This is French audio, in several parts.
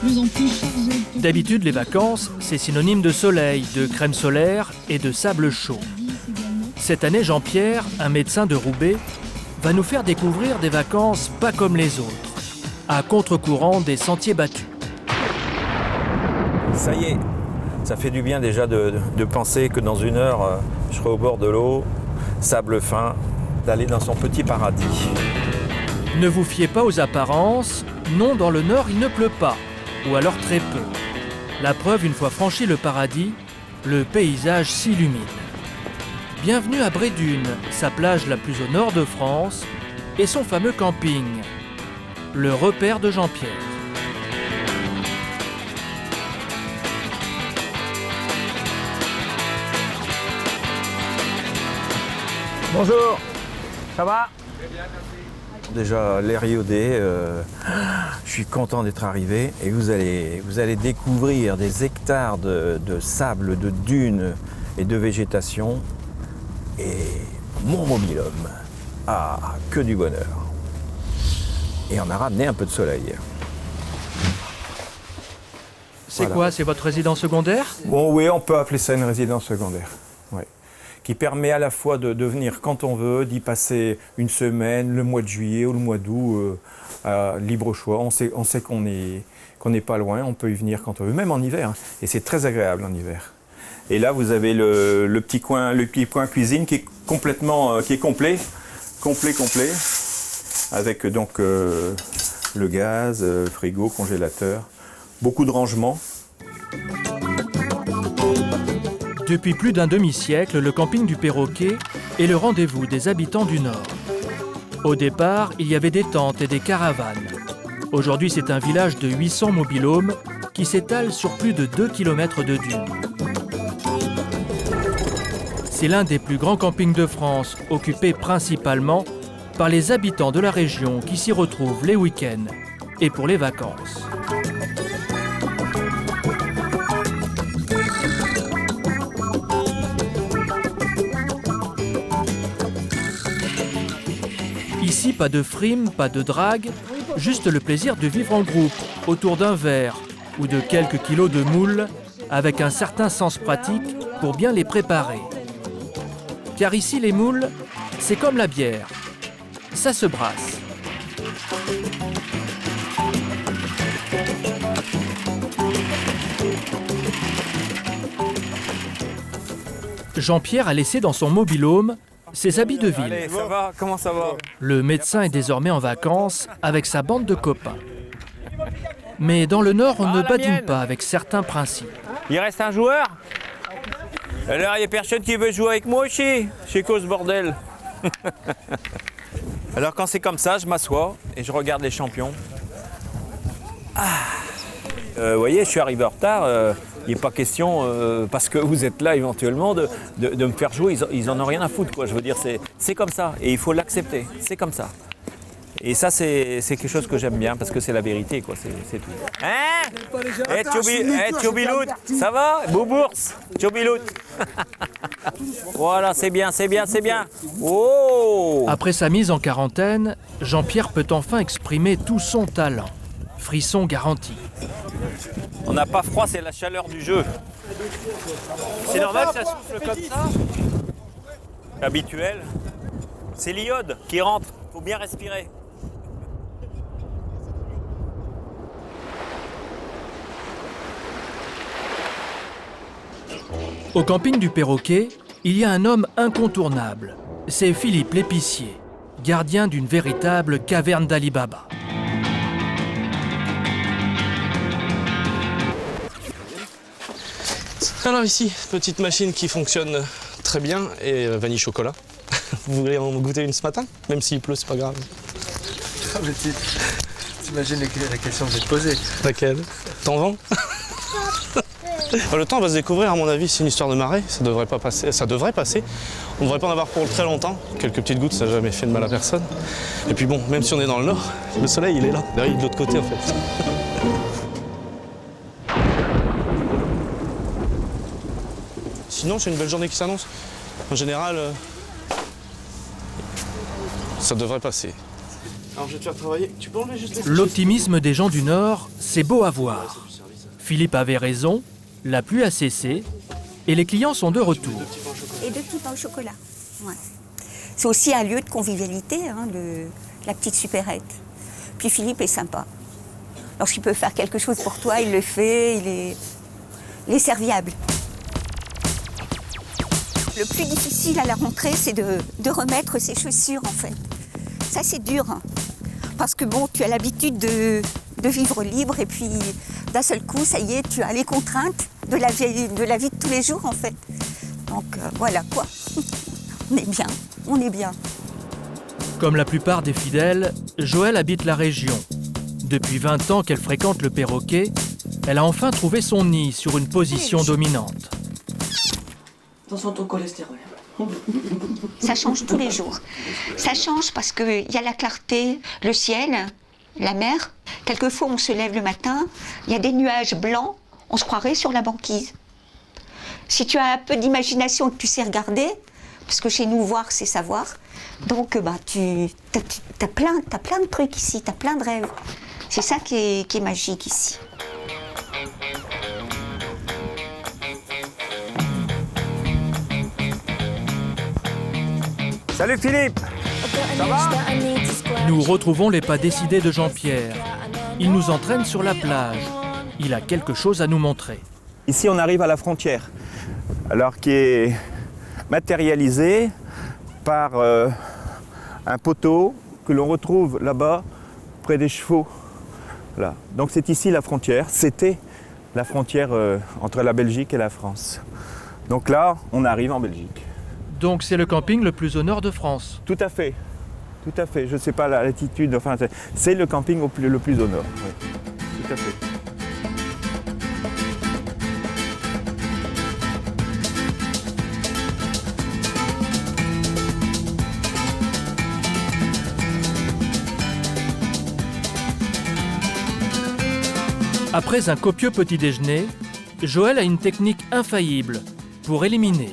plus en plus chargé. D'habitude, les vacances, c'est synonyme de soleil, de crème solaire et de sable chaud. Cette année, Jean-Pierre, un médecin de Roubaix, va nous faire découvrir des vacances pas comme les autres, à contre-courant des sentiers battus. Ça y est, ça fait du bien déjà de penser que dans 1 heure, je serai au bord de l'eau, sable fin, d'aller dans son petit paradis. Ne vous fiez pas aux apparences, non, dans le nord il ne pleut pas, ou alors très peu. La preuve, une fois franchi le paradis, le paysage s'illumine. Bienvenue à Brédune, sa plage la plus au nord de France, et son fameux camping, le repère de Jean-Pierre. Bonjour, ça va? Déjà l'air iodé, je suis content d'être arrivé et vous allez découvrir des hectares de sable, de dunes et de végétation. Et mon mobil-homme, que du bonheur. Et on a ramené un peu de soleil. C'est Voilà. quoi, c'est votre résidence secondaire? Bon, oui, on peut appeler ça une résidence secondaire. Ouais. Qui permet à la fois de venir quand on veut, d'y passer une semaine, le mois de juillet ou le mois d'août, à libre choix. On sait qu'on n'est pas loin, on peut y venir quand on veut, même en hiver. Hein. Et c'est très agréable en hiver. Et là, vous avez le petit coin cuisine qui est complètement, qui est complet, avec donc le gaz, frigo, congélateur, beaucoup de rangements. Depuis plus d'un demi-siècle, le camping du Perroquet est le rendez-vous des habitants du Nord. Au départ, il y avait des tentes et des caravanes. Aujourd'hui, c'est un village de 800 mobil-homes qui s'étale sur plus de 2 km de dunes. C'est l'un des plus grands campings de France, occupé principalement par les habitants de la région qui s'y retrouvent les week-ends et pour les vacances. Ici, pas de frime, pas de drague, juste le plaisir de vivre en groupe, autour d'un verre ou de quelques kilos de moules, avec un certain sens pratique pour bien les préparer. Car ici, les moules, c'est comme la bière, ça se brasse. Jean-Pierre a laissé dans son mobil-home ses habits de ville. Allez, ça va? Comment ça va? Le médecin est désormais en vacances avec sa bande de copains. Mais dans le Nord, on ne badine pas avec certains principes. Il reste un joueur? Alors, il n'y a personne qui veut jouer avec moi aussi? C'est quoi ce bordel? Alors, quand c'est comme ça, je m'assois et je regarde les champions. Vous voyez, je suis arrivé en retard. Il n'est pas question, parce que vous êtes là éventuellement, de me faire jouer. Ils en ont rien à foutre, quoi. Je veux dire, c'est comme ça. Et il faut l'accepter. C'est comme ça. Et ça, c'est quelque chose que j'aime bien, parce que c'est la vérité, quoi. C'est tout. Hein? Tchoubilout, ça va? Boubours, Tchoubilout. Voilà, c'est bien, c'est bien, c'est bien. Oh! Après sa mise en quarantaine, Jean-Pierre peut enfin exprimer tout son talent. Frisson garanti. On n'a pas froid, c'est la chaleur du jeu. C'est normal que ça souffle comme ça? Habituel. C'est l'iode qui rentre. Faut bien respirer. Au camping du Perroquet, il y a un homme incontournable. C'est Philippe l'épicier, gardien d'une véritable caverne d'Ali Baba. Alors ici, petite machine qui fonctionne très bien et vanille chocolat. Vous voulez en goûter une ce matin? Même s'il pleut, c'est pas grave. T'imagines la question que je vais te poser. Laquelle? T'en vends? Le temps va se découvrir, à mon avis, c'est une histoire de marée. Ça devrait pas passer. Ça devrait passer. On ne devrait pas en avoir pour très longtemps. Quelques petites gouttes, ça n'a jamais fait de mal à personne. Et puis bon, même si on est dans le nord, le soleil, il est là. Derrière, il est de l'autre côté, en fait. Sinon, c'est une belle journée qui s'annonce. En général, ça devrait passer. Alors je vais te faire travailler. Tu peux enlever juste L'optimisme des gens du Nord, c'est beau à voir. Philippe avait raison, la pluie a cessé et les clients sont de retour. Et 2 petits pains au chocolat. Ouais. C'est aussi un lieu de convivialité, hein, la petite supérette. Puis Philippe est sympa. Lorsqu'il peut faire quelque chose pour toi, il le fait, il est serviable. Le plus difficile à la rentrée, c'est de remettre ses chaussures, en fait. Ça, c'est dur, hein, parce que bon, tu as l'habitude de vivre libre et puis d'un seul coup, ça y est, tu as les contraintes de la vie de tous les jours, en fait. Donc voilà, quoi. On est bien, on est bien. Comme la plupart des fidèles, Joëlle habite la région. Depuis 20 ans qu'elle fréquente le perroquet, elle a enfin trouvé son nid sur une position dominante. Attention ton cholestérol. Ça change tous les jours. Ça change parce qu'il y a la clarté, le ciel, la mer. Quelquefois, on se lève le matin, il y a des nuages blancs, on se croirait sur la banquise. Si tu as un peu d'imagination et que tu sais regarder, parce que chez nous, voir, c'est savoir, donc tu as plein de trucs ici, tu as plein de rêves. C'est ça qui est magique ici. Salut Philippe! Ça va? Nous retrouvons les pas décidés de Jean-Pierre. Il nous entraîne sur la plage. Il a quelque chose à nous montrer. Ici, on arrive à la frontière, alors qui est matérialisée par un poteau que l'on retrouve là-bas, près des chevaux. Voilà. Donc c'est ici la frontière. C'était la frontière entre la Belgique et la France. Donc là, on arrive en Belgique. Donc c'est le camping le plus au nord de France. Tout à fait. Tout à fait. Je ne sais pas la latitude, enfin, c'est le camping le plus au nord. Oui. Tout à fait. Après un copieux petit déjeuner, Joëlle a une technique infaillible pour éliminer.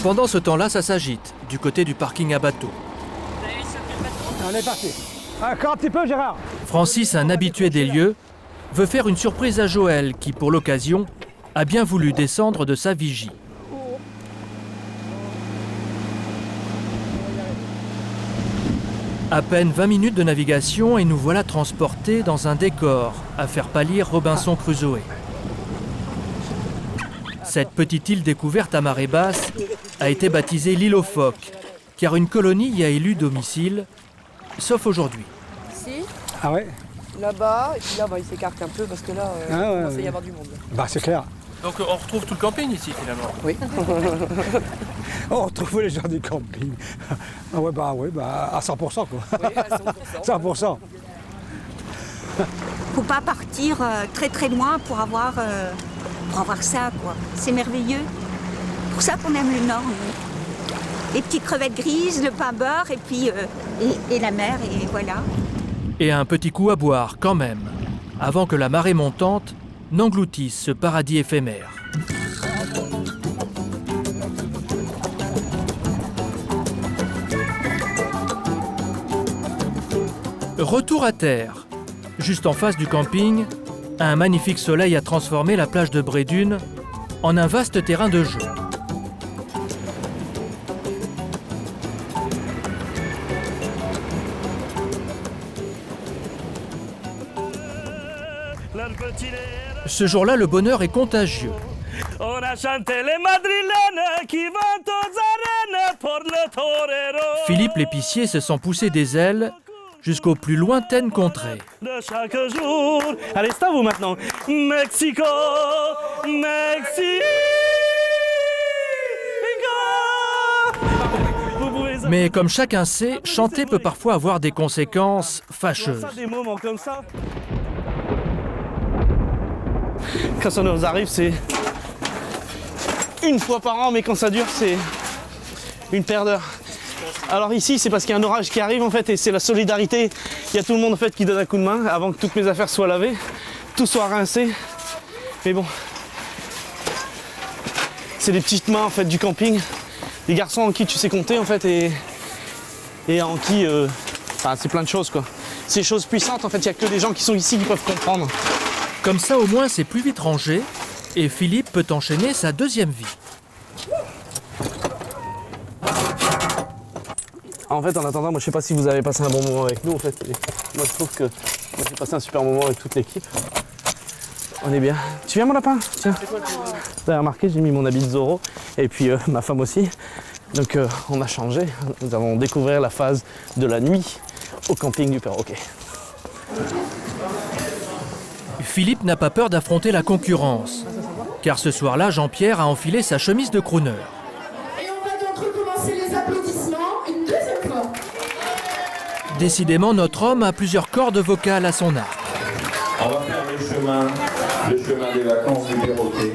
Pendant ce temps-là, ça s'agite du côté du parking à bateau. On est parti. Encore un petit peu, Gérard. Francis, un habitué des lieux, veut faire une surprise à Joëlle qui, pour l'occasion, a bien voulu descendre de sa vigie. À peine 20 minutes de navigation et nous voilà transportés dans un décor à faire pâlir Robinson Crusoe. Cette petite île découverte à marée basse a été baptisée l'île aux phoques, car une colonie y a élu domicile, sauf aujourd'hui. Ici, Ah ouais? là-bas, et puis là, il s'écarte un peu parce que là, il commence à y avoir du monde. Bah c'est clair. Donc on retrouve tout le camping ici finalement. Oui. On retrouve les gens du camping. Ah ouais, à 100% quoi. Oui, à 100%. 100%. Faut pas partir très très loin pour avoir ça, quoi. C'est merveilleux. Pour ça qu'on aime le Nord, nous. Les petites crevettes grises, le pain beurre et puis et la mer et voilà. Et un petit coup à boire quand même, avant que la marée montante n'engloutisse ce paradis éphémère. Retour à terre. Juste en face du camping, un magnifique soleil a transformé la plage de Brédune en un vaste terrain de jeu. Ce jour-là, le bonheur est contagieux. On a chanté les madrilènes qui vont aux arènes pour le torero. Philippe l'épicier se sent pousser des ailes jusqu'aux plus lointaines contrées. De chaque jour. Allez, c'est à vous maintenant. Mexico, Mexico. Vous pouvez... Mais comme chacun sait, chanter peut parfois avoir des conséquences fâcheuses. Ça, des moments comme ça. Quand ça nous arrive, c'est une fois par an, mais quand ça dure, c'est une paire d'heures. Alors ici, c'est parce qu'il y a un orage qui arrive en fait, et c'est la solidarité. Il y a tout le monde en fait qui donne un coup de main avant que toutes mes affaires soient lavées, tout soit rincé. Mais bon, c'est les petites mains en fait du camping. Les garçons en qui tu sais compter en fait et en qui... Enfin, c'est plein de choses quoi. Ces choses puissantes, en fait, il n'y a que les gens qui sont ici qui peuvent comprendre. Comme ça, au moins, c'est plus vite rangé et Philippe peut enchaîner sa deuxième vie. En fait, en attendant, moi je sais pas si vous avez passé un bon moment avec nous en fait. Et moi je trouve que moi, j'ai passé un super moment avec toute l'équipe. On est bien. Tu viens mon lapin? Tiens. Vous avez remarqué, j'ai mis mon habit de Zorro et puis ma femme aussi. Donc on a changé. Nous avons découvert la phase de la nuit au camping du Perroquet. Philippe n'a pas peur d'affronter la concurrence. Car ce soir-là, Jean-Pierre a enfilé sa chemise de crooner. Et on va donc recommencer les applaudissements une deuxième fois. Décidément, notre homme a plusieurs cordes vocales à son arc. On va faire le chemin des vacances du Perroquet.